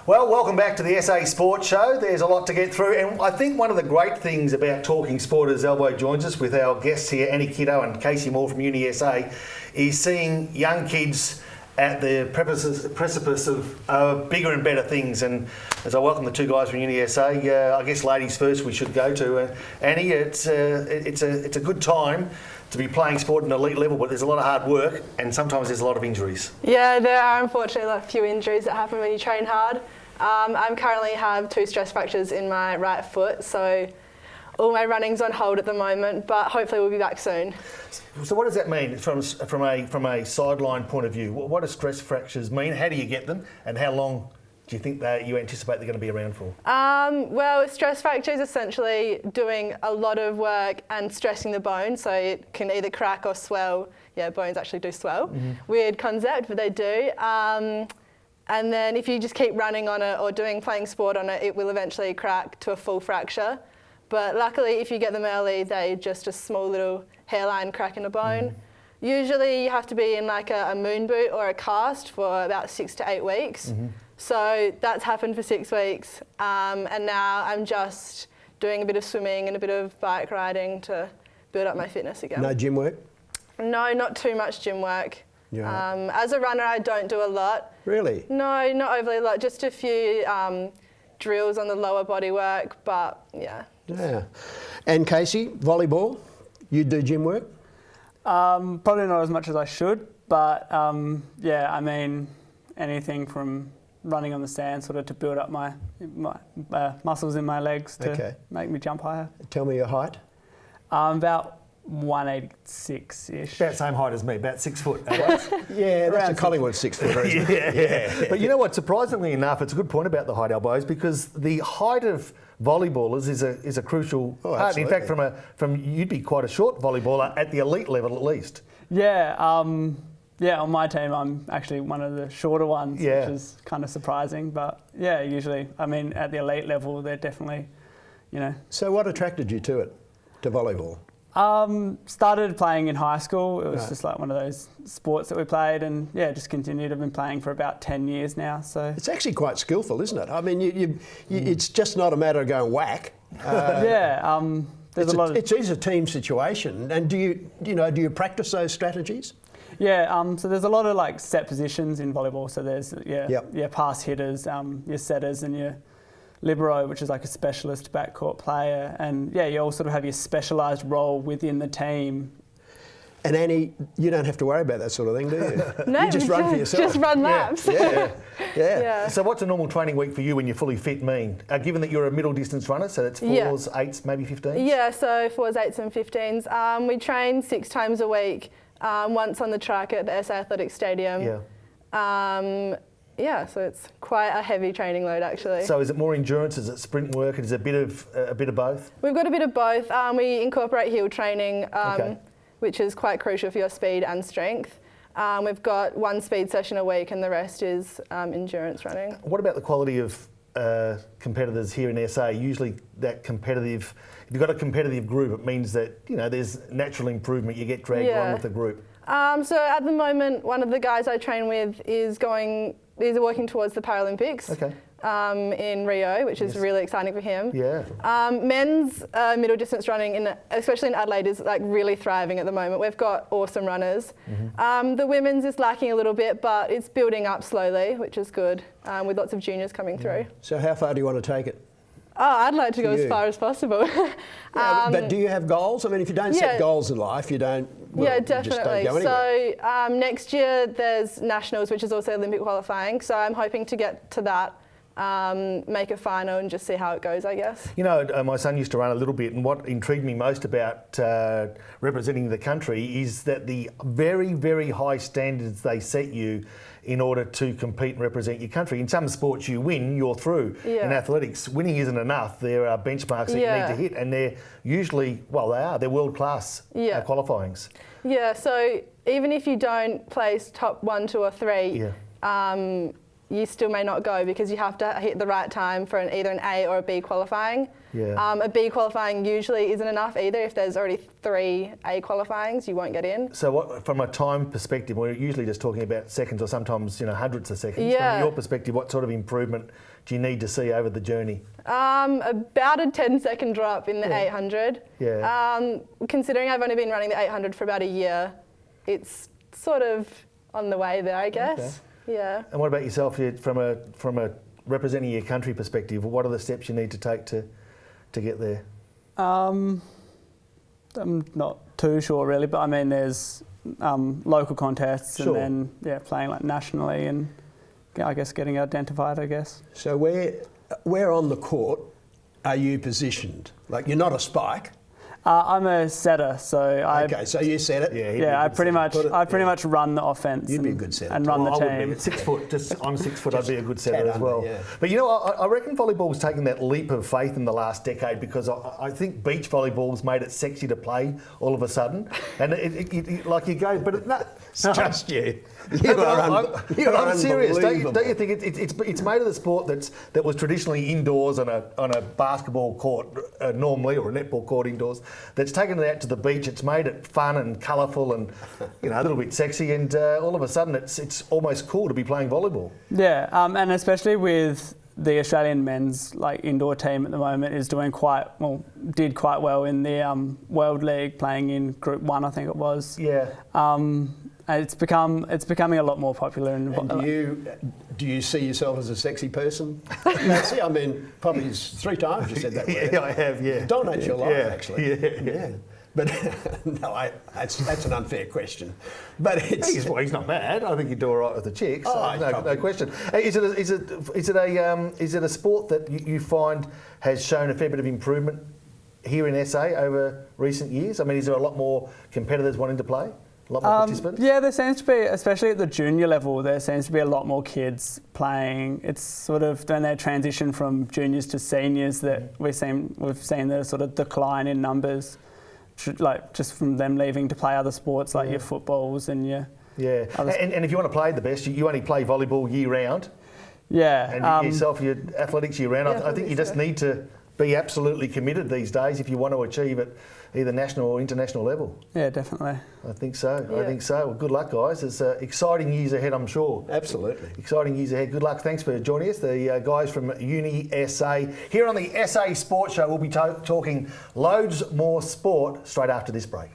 Well, welcome back to the SA Sports Show. There's a lot to get through, and I think one of the great things about talking sport as Elbow joins us with our guests here, Annie Kiddo and Casey Moore from Uni SA, is seeing young kids at the precipice of bigger and better things. And as I welcome the two guys from Uni SA, I guess ladies first we should go to. Annie, it's a good time to be playing sport at an elite level, but there's a lot of hard work and sometimes there's a lot of injuries. Yeah, there are unfortunately a few injuries that happen when you train hard. I currently have 2 stress fractures in my right foot, so all my running's on hold at the moment, but hopefully we'll be back soon. So what does that mean from a sideline point of view? What do stress fractures mean? How do you get them, and how long do you think that you anticipate they're going to be around for? Well, stress fracture is essentially doing a lot of work and stressing the bone, so it can either crack or swell. Yeah, bones actually do swell. Mm-hmm. Weird concept, but they do. And then if you just keep running on it or playing sport on it, it will eventually crack to a full fracture. But luckily, if you get them early, they're just a small little hairline crack in a bone. Mm. Usually you have to be in like a moon boot or a cast for about 6 to 8 weeks. Mm-hmm. So that's happened for 6 weeks. And now I'm just doing a bit of swimming and a bit of bike riding to build up my fitness again. No gym work? No, not too much gym work. Yeah. As a runner, I don't do a lot. Really? No, not overly a lot. Just a few drills on the lower body work, but yeah. Yeah. And Casey, volleyball, you do gym work? Probably not as much as I should, but yeah, I mean, anything from running on the sand sort of to build up my muscles in my legs to make me jump higher. Tell me your height. About 186-ish. About the same height as me, about 6 foot. Yeah, that's a Collingwood 6 foot. Yeah. But you know what, surprisingly enough, it's a good point about the height, Elbows, because the height of volleyballers is a crucial part. In fact, you'd be quite a short volleyballer at the elite level at least. Yeah, on my team I'm actually one of the shorter ones, which is kind of surprising. But yeah, usually, I mean, at the elite level, they're definitely, you know. So what attracted you to volleyball? Started playing in high school. It was just like one of those sports that we played, and just continued. I've been playing for about 10 years now. So it's actually quite skillful, isn't it? I mean, it's just not a matter of going whack. There's a lot of. It's a team situation, and do you practice those strategies? Yeah. So there's a lot of like set positions in volleyball. So there's pass hitters, your setters, and your libero, which is like a specialist backcourt player, and you all sort of have your specialised role within the team. And Annie, you don't have to worry about that sort of thing, do you? No, you just run for yourself. Just run laps. Yeah. So what's a normal training week for you when you're fully fit mean? Given that you're a middle distance runner, so that's 4s, 8s, maybe 15s? Yeah, so 4s, 8s and 15s. We train 6 times a week, once on the track at the SA Athletic Stadium. Yeah. So it's quite a heavy training load actually. So is it more endurance? Is it sprint work? Is it a bit of both? We've got a bit of both. We incorporate hill training, which is quite crucial for your speed and strength. We've got 1 speed session a week and the rest is endurance running. What about the quality of competitors here in SA? Usually that competitive, if you've got a competitive group, it means that there's natural improvement. You get dragged along with the group. So at the moment, one of the guys I train with is working towards the Paralympics in Rio, which is really exciting for him. Yeah. Men's middle distance running, especially in Adelaide, is like really thriving at the moment. We've got awesome runners. Mm-hmm. The women's is lacking a little bit, but it's building up slowly, which is good, with lots of juniors coming through. So how far do you want to take it? Oh, I'd like to go as far as possible. But do you have goals? I mean, if you don't set goals in life, you don't. Well, definitely. You just don't go anywhere. So next year there's nationals, which is also Olympic qualifying. So I'm hoping to get to that, make a final, and just see how it goes, I guess. My son used to run a little bit, and what intrigued me most about representing the country is that the very, very high standards they set you in order to compete and represent your country. In some sports you win, you're through. In athletics, winning isn't enough. There are benchmarks that you need to hit, and they're usually, they're world-class qualifyings. Yeah, so even if you don't place top 1, 2 or 3, you still may not go because you have to hit the right time for either an A or a B qualifying. Yeah. A B qualifying usually isn't enough either. If there's already 3 A qualifyings, you won't get in. So what, from a time perspective, we're usually just talking about seconds or sometimes hundreds of seconds. Yeah. From your perspective, what sort of improvement do you need to see over the journey? About a 10-second drop in the 800. Yeah. Considering I've only been running the 800 for about a year, it's sort of on the way there, I guess. Okay. Yeah. And what about yourself, from a representing your country perspective? What are the steps you need to take to get there? I'm not too sure really, but I mean there's local contests Sure. and then playing like nationally and I guess getting identified, I guess. So where on the court are you positioned? Like you're not a spike. I'm a setter, so Okay, so you said it. Yeah, I pretty much run the offense. You'd be a good setter. and run the I team. would be. At 6 foot, just on 6 foot, I'd be a good setter as under, well. yeah. But I reckon volleyball's taken that leap of faith in the last decade because I think beach volleyball's made it sexy to play all of a sudden, and it like you go, but It's just you. I'm serious. Don't you think it's made of the sport that was traditionally indoors on a basketball court normally, or a netball court indoors, that's taken it out to the beach. It's made it fun and colourful and a little bit sexy, and all of a sudden it's almost cool to be playing volleyball. Yeah, and especially with the Australian men's indoor team at the moment did quite well in the World League, playing in Group 1, I think it was. Yeah. And it's becoming a lot more popular. And do you see yourself as a sexy person? Nancy? I mean, probably 3 times you said that word. Yeah, I have. Yeah. It dominates your life, actually. Yeah. But no, that's an unfair question. But it's He's not bad. I think he'd do all right with the chicks. Oh, no question. Is it a sport that you find has shown a fair bit of improvement here in SA over recent years? I mean, is there a lot more competitors wanting to play? A lot more participants? Yeah, there seems to be, especially at the junior level, there seems to be a lot more kids playing. It's sort of when they transition from juniors to seniors that we've seen the sort of decline in numbers, just from them leaving to play other sports like your footballs and your... Yeah, and if you want to play the best, you only play volleyball year round. Yeah. And yourself, your athletics year round. I think you just need to be absolutely committed these days if you want to achieve it either national or international level. Yeah, definitely. I think so. Yeah. I think so. Well, good luck, guys. There's exciting years ahead, I'm sure. absolutely. Exciting years ahead. Good luck. Thanks for joining us. The guys from Uni SA. Here on the SA Sports Show, we'll be talking loads more sport straight after this break.